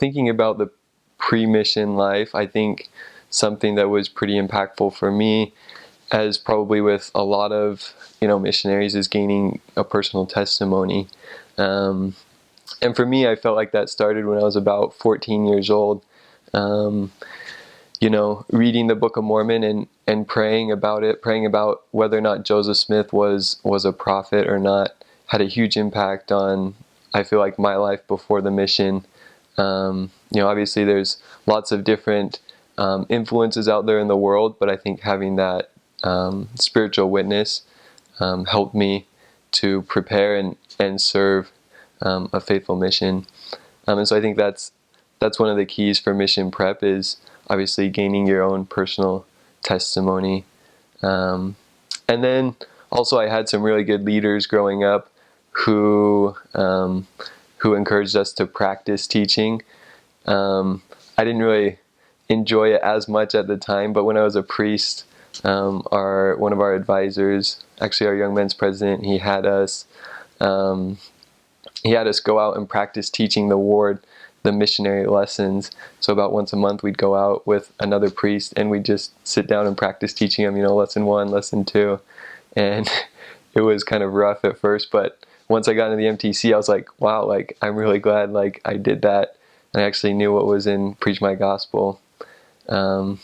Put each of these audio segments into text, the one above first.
thinking about the pre-mission life, I think something that was pretty impactful for me, as probably with a lot of missionaries, is gaining a personal testimony. And for me, I felt like that started when I was about 14 years old. Reading the Book of Mormon and praying about it, praying about whether or not Joseph Smith was a prophet or not, had a huge impact on, I feel like, my life before the mission. Obviously there's lots of different influences out there in the world, but I think having that spiritual witness helped me to prepare and serve a faithful mission. And so I think that's one of the keys for mission prep, is obviously gaining your own personal testimony. And then also I had some really good leaders growing up who encouraged us to practice teaching. I didn't really enjoy it as much at the time, but when I was a priest, one of our advisors, actually our young men's president, he had us go out and practice teaching the ward the missionary lessons. So about once a month we'd go out with another priest and we'd just sit down and practice teaching them, lesson 1, lesson 2. And it was kind of rough at first, but once I got into the MTC, I was like, wow, like I'm really glad like I did that. And I actually knew what was in Preach My Gospel. And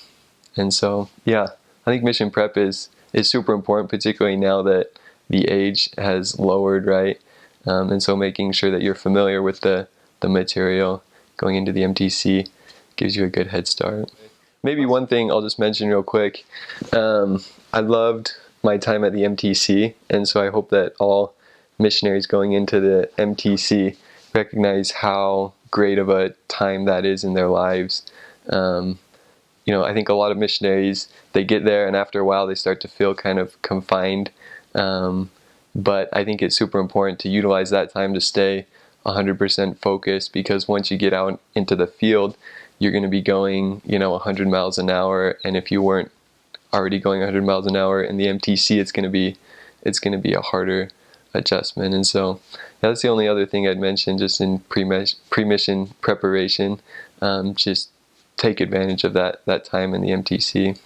so, yeah, I think mission prep is super important, particularly now that the age has lowered, right? And so making sure that you're familiar with the material going into the MTC gives you a good head start. Maybe one thing I'll just mention real quick. I loved my time at the MTC, and so I hope that all missionaries going into the MTC recognize how great of a time that is in their lives. I think a lot of missionaries, they get there and after a while they start to feel kind of confined. But I think it's super important to utilize that time to stay 100% focused, because once you get out into the field, you're going to be going, 100 miles an hour. And if you weren't already going 100 miles an hour in the MTC, it's going to be a harder adjustment. And so that's the only other thing I'd mention, just in pre-mission preparation. Just take advantage of that time in the MTC.